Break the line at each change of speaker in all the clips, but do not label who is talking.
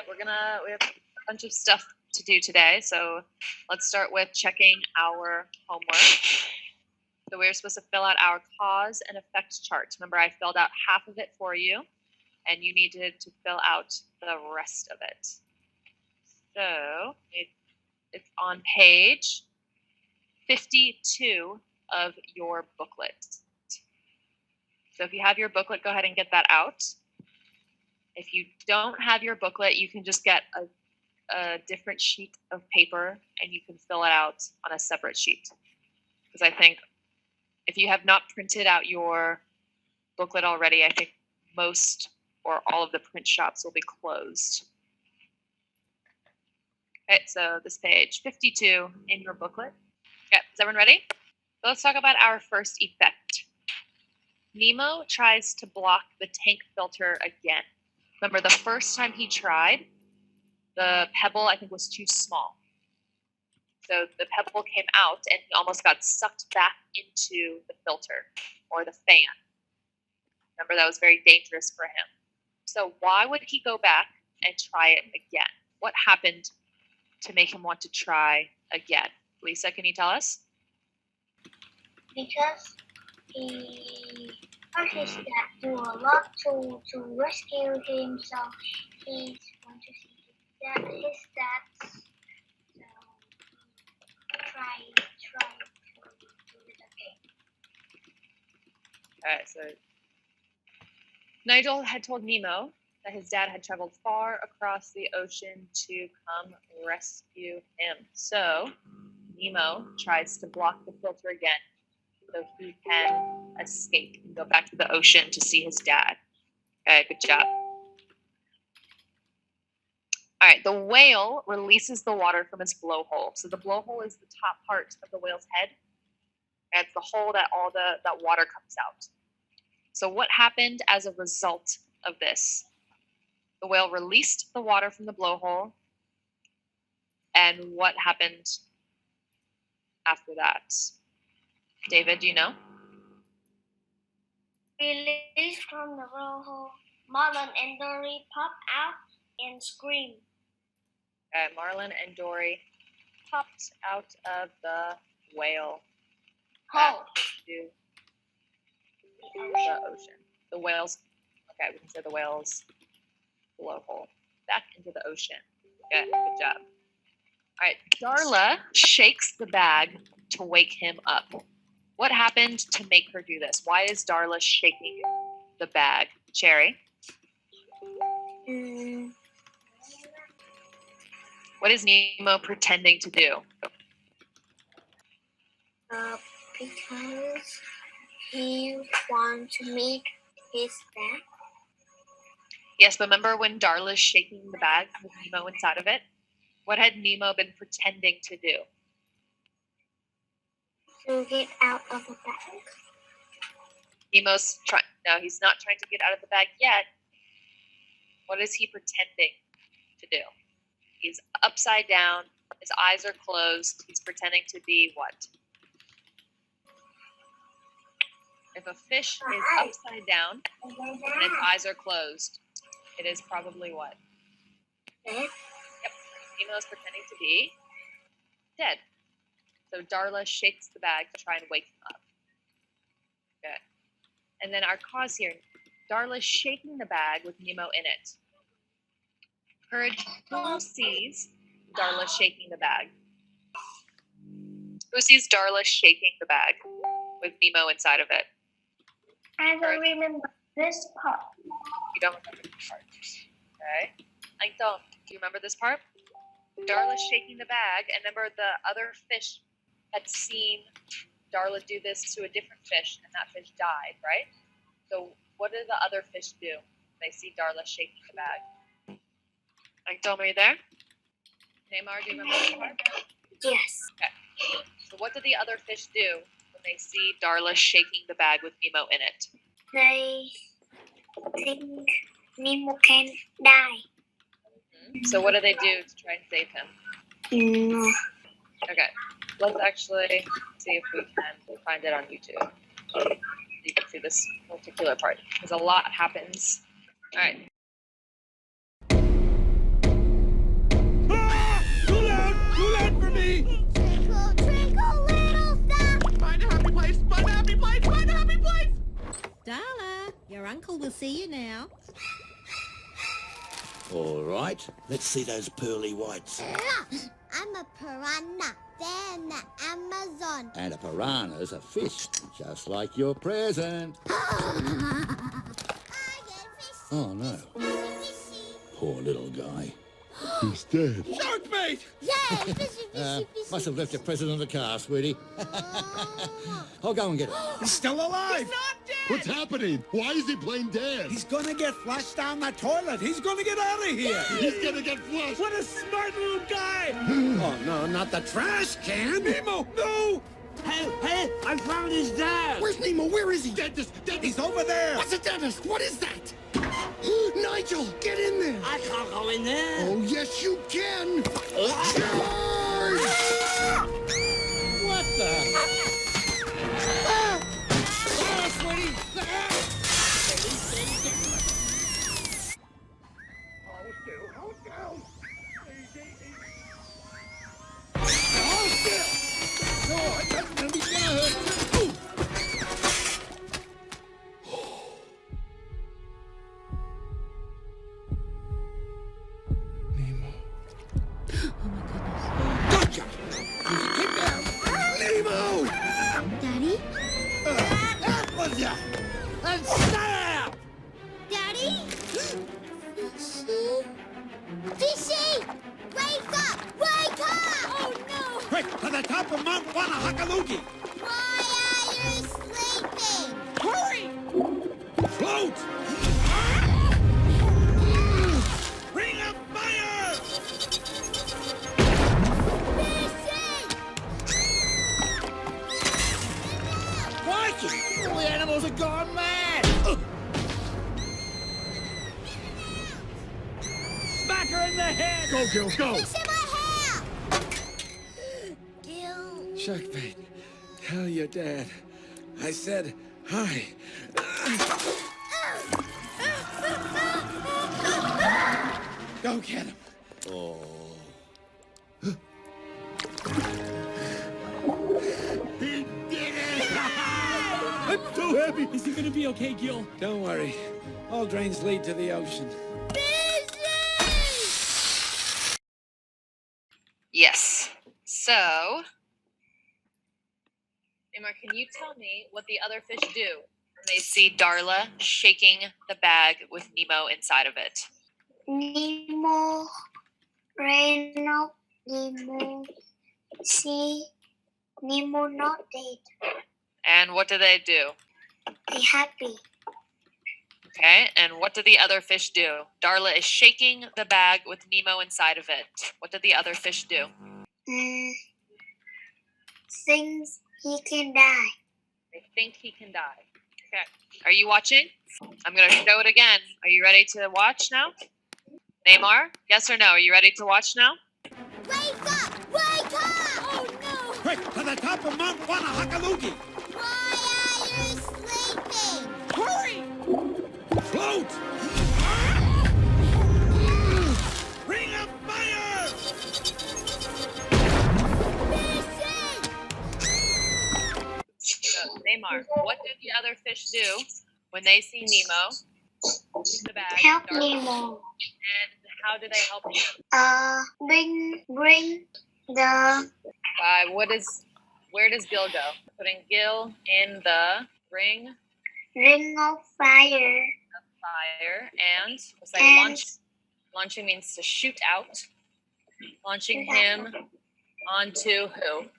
We have a bunch of stuff to do today, so let's start with checking our homework. So we're supposed to fill out our cause and effect chart. Remember, I filled out half of it for you, and you needed to fill out the rest of it. So it's on page 52 of your booklet. So if you have your booklet, go ahead and get that out. If you don't have your booklet, you can just get a different sheet of paper and you can fill it out on a separate sheet. Because I think if you have not printed out your booklet already, I think most or all of the print shops will be closed. Okay, so this page 52 in your booklet. Okay, is everyone ready? So let's talk about our first effect. Nemo tries to block the tank filter again. Remember, the first time he tried, the pebble, I think, was too small. So the pebble came out and he almost got sucked back into the filter or the fan. Remember, that was very dangerous for him. So why would he go back and try it again? What happened to make him want to try again? Lisa, can you tell us?
Because he hurt his dad do a lot to rescue him, so he's going to see his dad. So try to do it again.
All right, so Nigel had told Nemo that his dad had traveled far across the ocean to come rescue him. So Nemo tries to block the filter again so he can escape and go back to the ocean to see his dad. Okay, good job. All right, the whale releases the water from its blowhole. So the blowhole is the top part of the whale's head. And it's the hole that all that water comes out. So what happened as a result of this? The whale released the water from the blowhole. And what happened after that? David, do you know?
Released from the blowhole, Marlin and Dory pop out and scream.
Marlin and Dory popped out of the whale
Hole.
To the ocean. The whales, okay, we can say the whale's blowhole. Back into the ocean. Good job. All right, Darla shakes the bag to wake him up. What happened to make her do this? Why is Darla shaking the bag? Cherry? What is Nemo pretending to do?
Because he wants to make his bag.
Yes, but remember when Darla's shaking the bag with Nemo inside of it? What had Nemo been pretending to do?
To get out of the bag.
Nemo's trying. No, he's not trying to get out of the bag yet. What is he pretending to do? He's upside down. His eyes are closed. He's pretending to be what? If a fish is upside down and its eyes are closed, it is probably what?
Dead.
Yep. Nemo's pretending to be dead. So Darla shakes the bag to try and wake him up. Okay. And then our cause here, Darla's shaking the bag with Nemo in it. Courage, who sees Darla shaking the bag? Who sees Darla shaking the bag with Nemo inside of it?
I don't remember this part.
You don't remember this part. Okay. I don't. Do you remember this part? Darla's shaking the bag, and remember the other fish had seen Darla do this to a different fish, and that fish died, right? So what did the other fish do when they see Darla shaking the bag? Are you there? Neymar, do you remember this part?
Yes.
Okay. So what did the other fish do when they see Darla shaking the bag with Nemo in it?
They think Nemo can die.
So what do they do to try and save him?
No.
Okay. Let's actually see if we can find it on YouTube. You can see this particular part because a lot happens. All right.
Darla, your uncle will see you now.
All right, let's see those pearly whites.
I'm a piranha. They're in the Amazon.
And a piranha's a fish, just like your present.
I get fishy.
Oh, no.
Fishy.
Poor little guy. He's dead.
Shark bait!
Yay, fishy, fishy, fishy.
Must have left your present on the car, sweetie. I'll go and get it.
He's still alive!
He's not dead!
What's happening? Why is he playing dead?
He's gonna get flushed down the toilet. He's gonna get out of here.
He's gonna get flushed.
What a smart little guy! Oh, no, not the trash can. Nemo, no!
Hey, I found his dad!
Where's Nemo? Where is he? Dentist!
He's over there.
What's a dentist? What is that? Nigel, get in there!
I can't go in there!
Oh, yes, you can! Charge!
What the? Oh, sweetie!
Gotcha! Get down! Nemo!
Daddy?
That was ya!
And snap!
Daddy? Fishy? Fishy! Wake up! Wake up! Oh, no!
Quick, to the top of Mount Wanahakalugi!
Why are you sleeping?
Hurry! Float! Ring of fire!
Crikey! All the animals are gone mad!
Smack her in the head!
Go, Gil, go!
Fish in my hair! Gil.
Shark bait, tell your dad. I said hi. Go get him.
Oh.
He did it!
I'm so happy. Is he gonna be okay, Gil? Don't worry. All drains lead to the ocean.
Yes. So, Neymar, can you tell me what the other fish do when they see Darla shaking the bag with Nemo inside of it?
Nemo ran up. Nemo see. Nemo not dead.
And what do they do?
Be happy.
Okay, and what do the other fish do? Darla is shaking the bag with Nemo inside of it. What did the other fish do?
Thinks he can die.
They think he can die. Okay, are you watching? I'm going to show it again. Are you ready to watch now? Neymar, yes or no? Are you ready to watch now?
Wake up! Wake up! Oh, no!
Quick, to the top of Mount Wanahakalugi!
Why are you sleeping?
Hurry! Float! Ring of fire!
So, Neymar, what did the other fish do when they see Nemo in the bag?
Help
Darla,
Nemo.
and how do they help him?
Bring the
Where does Gil go? Putting Gil in the ring
ring of fire.
of fire, and it's like
And-
launch. Launching means to shoot out. Launching him onto who?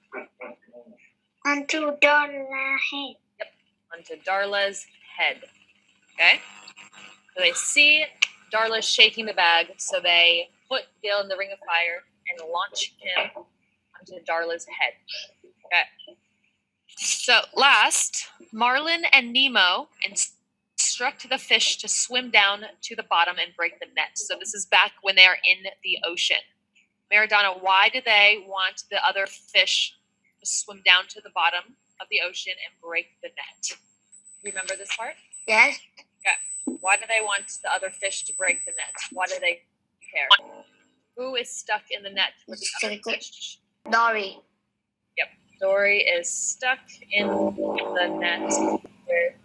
Onto Darla's head.
Onto Darla's head. Okay? So they see Darla shaking the bag, so they put Gil in the ring of fire and launch him onto Darla's head. Okay. So last, Marlin and Nemo instruct the fish to swim down to the bottom and break the net. So this is back when they are in the ocean. Maradona, why do they want the other fish to swim down to the bottom of the ocean and break the net? Remember this part?
Yes.
Why do they want the other fish to break the net? Why do they care? Who is stuck in the net with the other fish?
Dory.
Dory is stuck in the net with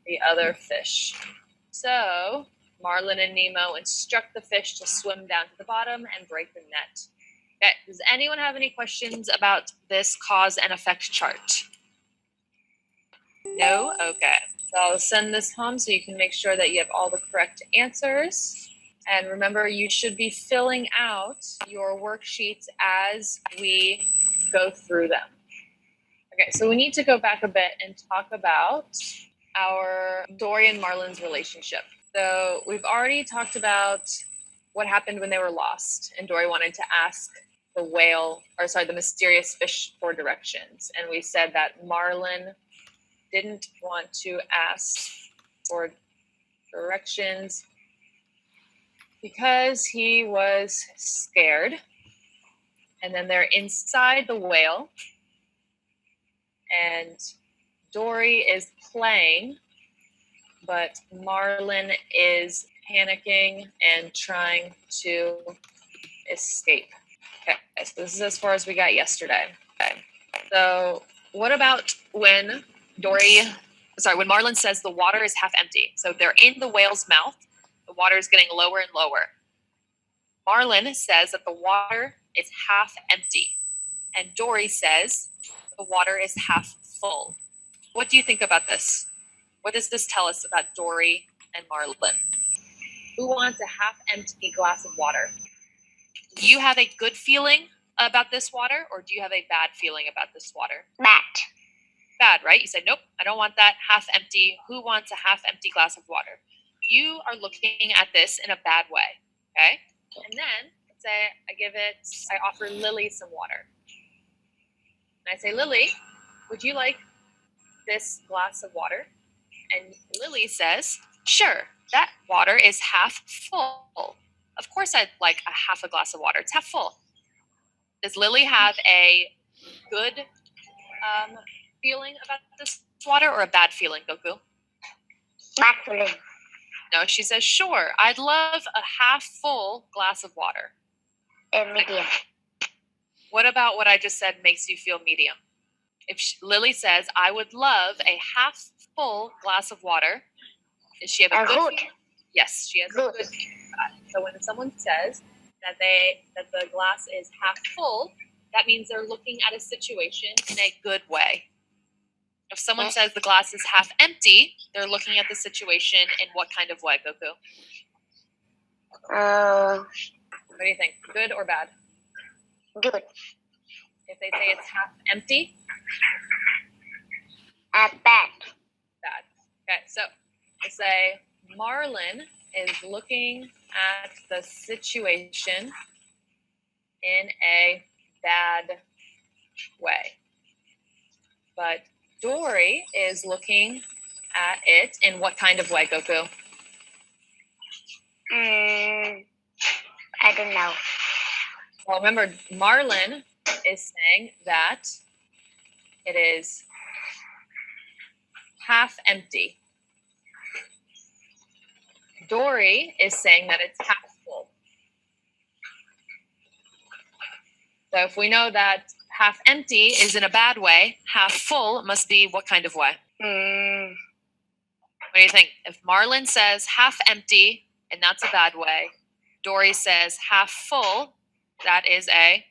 the other fish. So Marlin and Nemo instruct the fish to swim down to the bottom and break the net. Okay, does anyone have any questions about this cause and effect chart? No? Okay. So I'll send this home so you can make sure that you have all the correct answers. And remember, you should be filling out your worksheets as we go through them. Okay, so we need to go back a bit and talk about our Dory and Marlin's relationship. So we've already talked about what happened when they were lost, and Dory wanted to ask the mysterious fish for directions. And we said that Marlin didn't want to ask for directions because he was scared. And then they're inside the whale, and Dory is playing, but Marlin is panicking and trying to escape. Okay, so this is as far as we got yesterday. Okay, so what about when Marlin says the water is half empty? So they're in the whale's mouth. The water is getting lower and lower. Marlin says that the water is half empty, and Dory says the water is half full. What do you think about this? What does this tell us about Dory and Marlin? Who wants a half empty glass of water? Do you have a good feeling about this water, or do you have a bad feeling about this water?
Bad.
Bad, right? You said, nope, I don't want that half empty. Who wants a half empty glass of water? You are looking at this in a bad way, okay? And then, let's say I offer Lily some water. And I say, Lily, would you like this glass of water? And Lily says, sure, that water is half full. Of course I'd like a half a glass of water. It's half full. Does Lily have a good feeling about this water or a bad feeling, Goku?
Bad feeling.
No, she says, sure, I'd love a half full glass of water.
Medium.
What about what I just said makes you feel medium? If Lily says, I would love a half full glass of water, does she have a good feeling? Yes, she has a good feeling about it. So when someone says that the glass is half full, that means they're looking at a situation in a good way. If someone says the glass is half empty, they're looking at the situation in what kind of way, Goku? What do you think? Good or bad?
Good.
If they say it's half empty?
Bad.
Bad. Okay, so we say Marlin is looking at the situation in a bad way. But Dory is looking at it in what kind of way, Goku?
I don't know.
Well, remember, Marlin is saying that it is half empty. Dory is saying that it's half full. So if we know that half empty is in a bad way, half full must be what kind of way? What do you think? If Marlin says half empty, and that's a bad way, Dory says half full, that is a?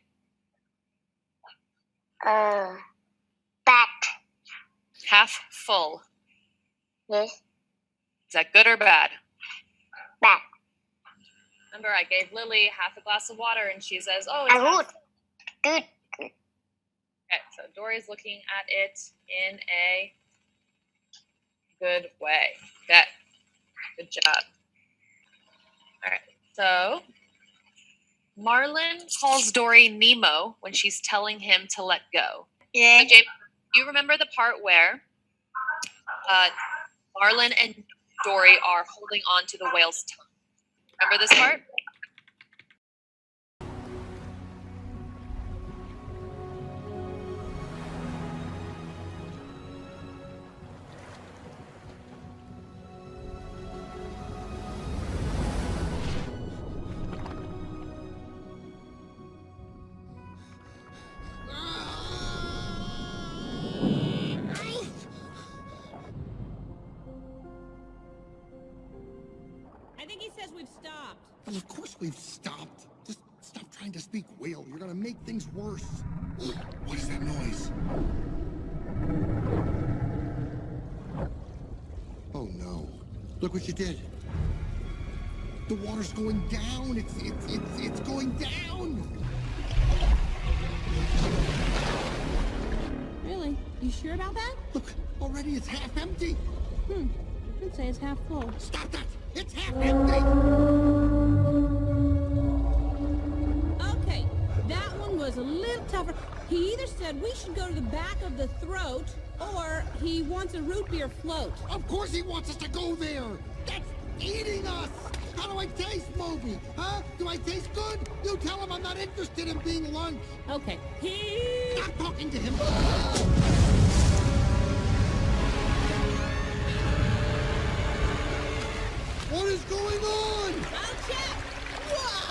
Bad.
Half full.
Yes.
Is that good or bad?
Bad.
Remember, I gave Lily half a glass of water, and she says, oh, it's
Good.
Okay, so Dory's looking at it in a good way. Okay, good job. All right, so Marlin calls Dory Nemo when she's telling him to let go.
Yeah.
So, James, do you remember the part where Marlin and Dory are holding on to the whale's tongue? Remember this part?
I think he says we've stopped.
Well, of course we've stopped. Just stop trying to speak whale. You're gonna make things worse. What is that noise? Oh no. Look what you did. The water's going down. It's going down.
Really? You sure about that?
Look, already it's half empty.
I'd say it's half full.
Stop that. It's half empty.
Okay, that one was a little tougher. He either said we should go to the back of the throat, or he wants a root beer float.
Of course he wants us to go there. That's eating us. How do I taste, Moby? Huh? Do I taste good? You tell him I'm not interested in being lunch.
Okay, he...
Stop talking to him. What is going on?
I'll check!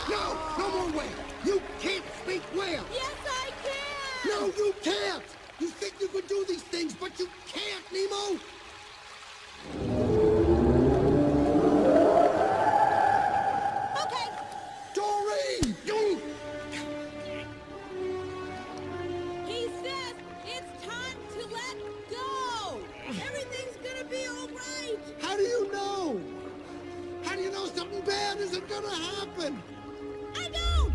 No, no more whale. You can't speak whale.
Yes, I can!
No, you can't. You think you can do these things, but you can't, Nemo.
Okay,
Dory! You...
he says it's time to let go! Everything's gonna be all right!
How do you know? How do you know something bad isn't gonna happen?
I don't!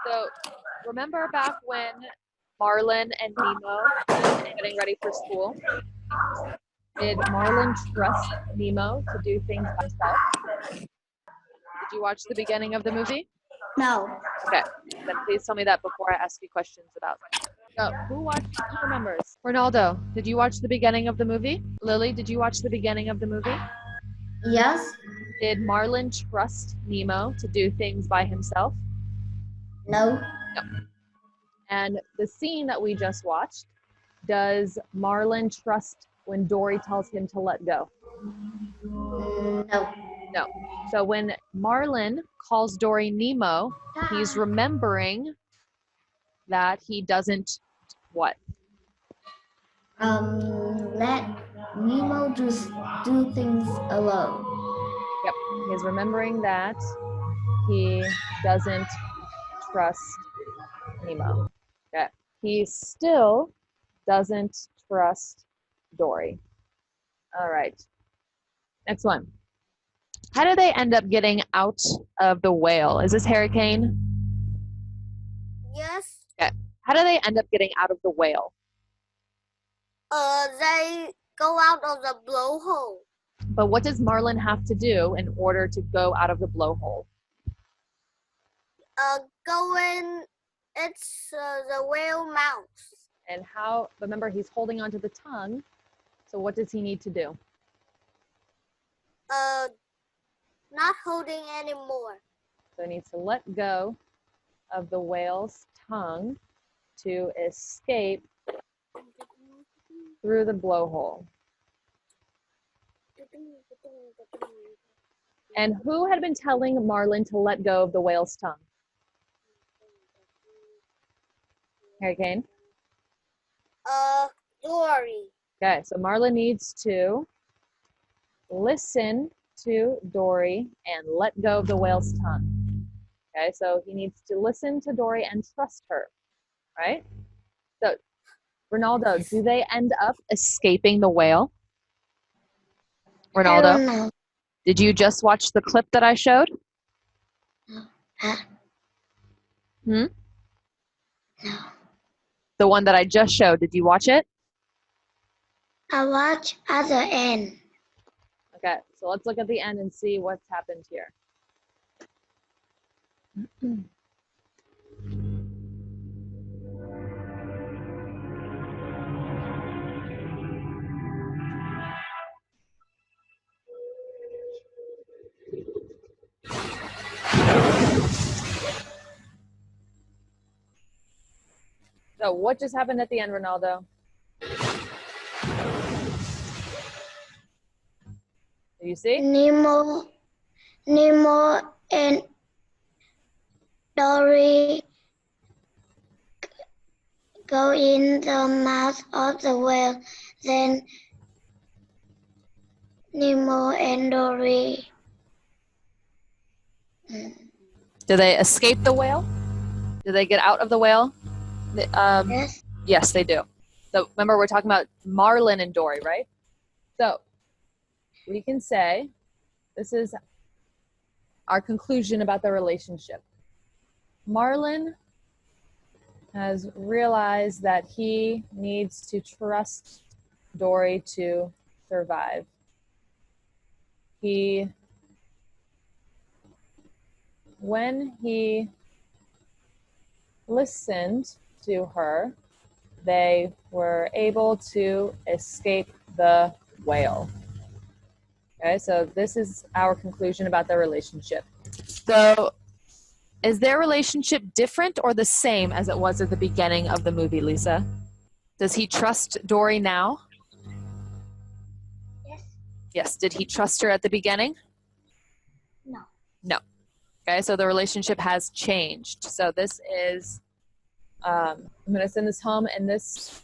So, remember back when Marlin and Nemo were getting ready for school? Did Marlin trust Nemo to do things by himself? Did you watch the beginning of the movie?
No.
Okay, then please tell me that before I ask you questions about it. So, who remembers? Ronaldo, did you watch the beginning of the movie? Lily, did you watch the beginning of the movie?
Yes.
Did Marlin trust Nemo to do things by himself?
No.
And the scene that we just watched, does Marlin trust when Dory tells him to let go?
No.
No. So when Marlin calls Dory Nemo, he's remembering that he doesn't what?
Let Nemo just do things alone.
Yep. He's remembering that he doesn't trust Nemo. Okay. He still doesn't trust Dory. All right. Next one. How do they end up getting out of the whale? Is this Hurricane?
Yes.
Okay. How do they end up getting out of the whale?
They go out of the blowhole.
But what does Marlin have to do in order to go out of the blowhole?
Go in. It's the whale mouth.
And how, remember, he's holding onto the tongue. So what does he need to do?
Not holding anymore.
So he needs to let go of the whale's tongue to escape through the blowhole. And who had been telling Marlin to let go of the whale's tongue? Hurricane?
Dory.
Okay, so Marlin needs to listen to Dory and let go of the whale's tongue. Okay, so he needs to listen to Dory and trust her, right? So, Ronaldo, do they end up escaping the whale?
I don't
Ronaldo,
know.
did you just watch the clip that I showed?
Huh?
Hmm?
No.
The one that I just showed, did you watch it?
I watch at the end.
Okay, so let's look at the end and see what's happened here.
So what just happened at the end, Ronaldo? Do you see?
Nemo and Dory go in the mouth of the whale. Then Nemo and Dory.
Do they escape the whale? Do they get out of the whale?
Yes.
Yes, they do. So remember, we're talking about Marlin and Dory, right? So we can say this is our conclusion about the relationship. Marlin has realized that he needs to trust Dory to survive. When he listened to her, they were able to escape the whale. Okay, so this is our conclusion about their relationship. So is their relationship different or the same as it was at the beginning of the movie, Lisa? Does he trust Dory now?
Yes.
Yes. Did he trust her at the beginning?
No.
No. Okay, so the relationship has changed. So this is, I'm going to send this home, and this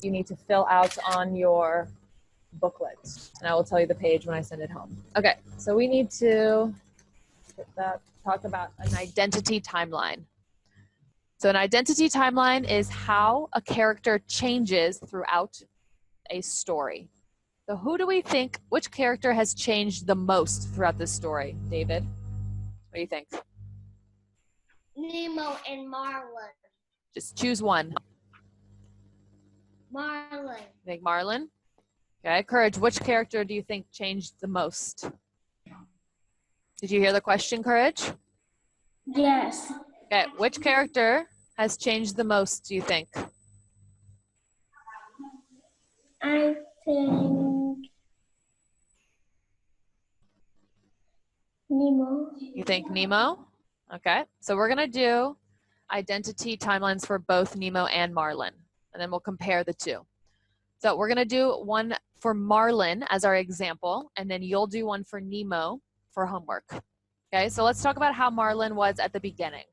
you need to fill out on your booklet. And I will tell you the page when I send it home. Okay, so we need to talk about an identity timeline. So an identity timeline is how a character changes throughout a story. So who do we think, which character has changed the most throughout this story? David, what do you think?
Nemo and Marlin.
Just choose one.
Marlin.
You think Marlin? Okay, Courage, which character do you think changed the most? Did you hear the question, Courage?
Yes.
Okay, which character has changed the most, do you think?
I think Nemo.
You think Nemo? Okay, so we're gonna do identity timelines for both Nemo and Marlin, and then we'll compare the two. So we're gonna do one for Marlin as our example, and then you'll do one for Nemo for homework. Okay, so let's talk about how Marlin was at the beginning.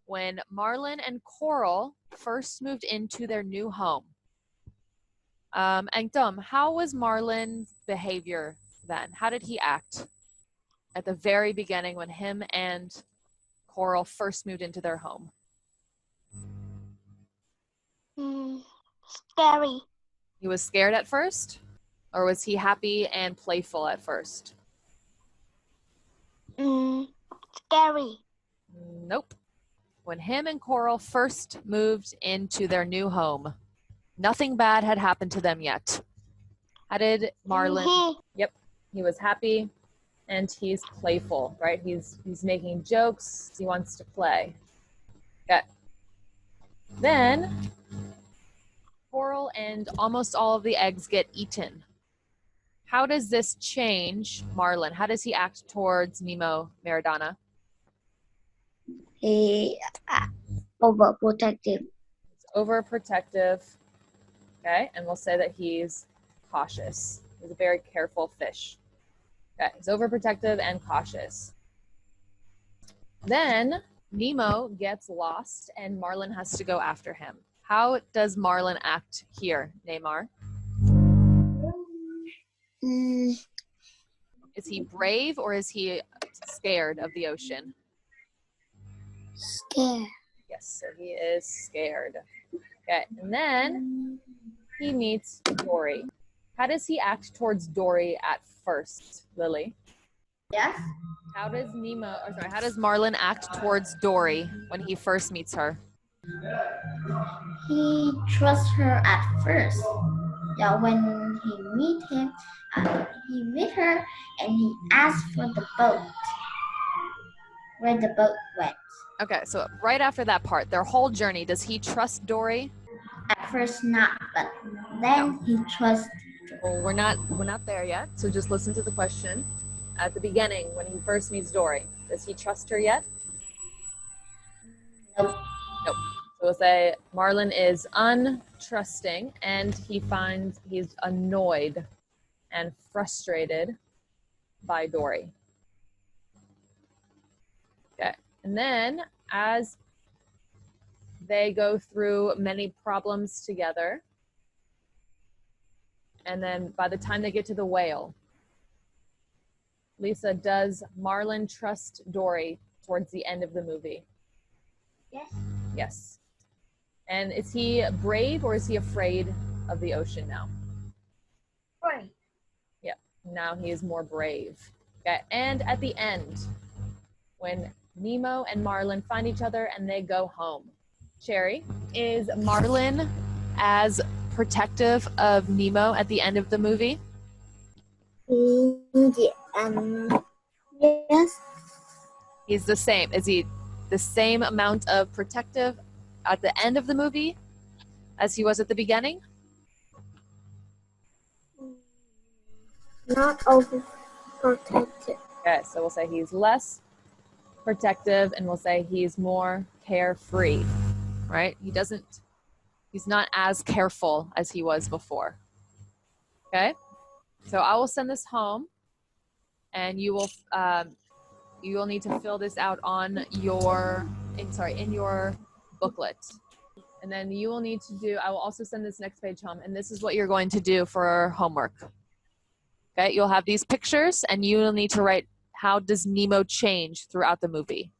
When Marlin and Coral first moved into their new home. Angdom, how was Marlin's behavior then? How did he act at the very beginning when him and Coral first moved into their home?
Scary.
He was scared at first? Or was he happy and playful at first?
Scary.
Nope. When him and Coral first moved into their new home, nothing bad had happened to them yet. How did Marlin? Yep, he was happy and he's playful, right? He's making jokes. He wants to play. Okay. Then Coral and almost all of the eggs get eaten. How does this change Marlin? How does he act towards Nemo, Maradona?
He overprotective.
He's overprotective. Okay, and we'll say that he's cautious. He's a very careful fish. Okay, he's overprotective and cautious. Then Nemo gets lost and Marlin has to go after him. How does Marlin act here, Neymar? Is he brave or is he scared of the ocean?
Scared.
Yes, so he is scared. Okay, and then he meets Dory. How does he act towards Dory at first, Lily?
Yes.
How does Marlin act towards Dory when he first meets her?
He trusts her at first. Yeah, when he meet her and he asks for the boat. Where the boat went.
Okay, so right after that part, their whole journey, does he trust Dory?
At first not, but then he trusts.
Well, we're not there yet, so just listen to the question. At the beginning, when he first meets Dory, does he trust her yet?
Nope.
Nope. So we'll say Marlin is untrusting and he finds he's annoyed and frustrated by Dory. Okay. And then as they go through many problems together, and then by the time they get to the whale, Lisa, does Marlin trust Dory towards the end of the movie?
Yes.
Yes. And is he brave or is he afraid of the ocean now?
Right.
Yeah, now he is more brave. Okay, and at the end, when Nemo and Marlin find each other and they go home, Cherry, is Marlin as protective of Nemo at the end of the movie?
Yes.
He's the same. Is he the same amount of protective at the end of the movie as he was at the beginning?
Not overprotected.
Okay, so we'll say he's less protective and we'll say he's more carefree, right? He's not as careful as he was before. Okay, so I will send this home and you will need to fill this out on in your booklet. And then you will need to do, I will also send this next page home, and this is what you're going to do for homework. Okay, you'll have these pictures and you will need to write, how does Nemo change throughout the movie?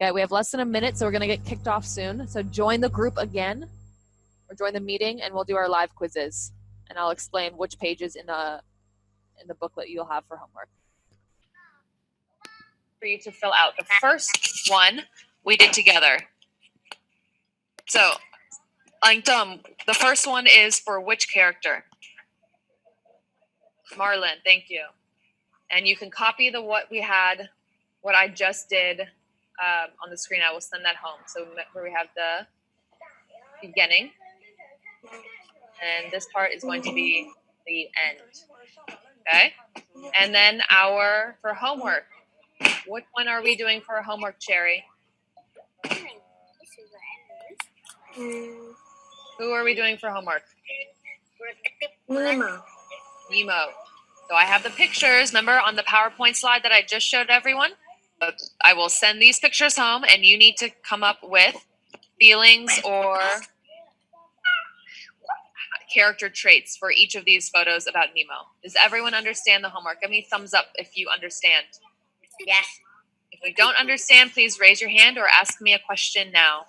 Okay, we have less than a minute, so we're gonna get kicked off soon. So join the group again, or join the meeting, and we'll do our live quizzes. And I'll explain which pages in the booklet you'll have for homework.
For you to fill out. The first one we did together. So, the first one is for which character? Marlin, thank you. And you can copy what I just did on the screen. I will send that home. So where we have the beginning, and this part is going to be the end. Okay? And then for homework, which one are we doing for homework, Cherry? Who are we doing for homework?
Nemo.
Nemo. So I have the pictures, remember, on the PowerPoint slide that I just showed everyone? I will send these pictures home, and you need to come up with feelings or character traits for each of these photos about Nemo. Does everyone understand the homework? Give me a thumbs up if you understand.
Yes.
If you don't understand, please raise your hand or ask me a question now.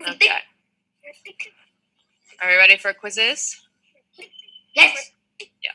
Okay. Are we ready for quizzes?
Yes.
Yeah.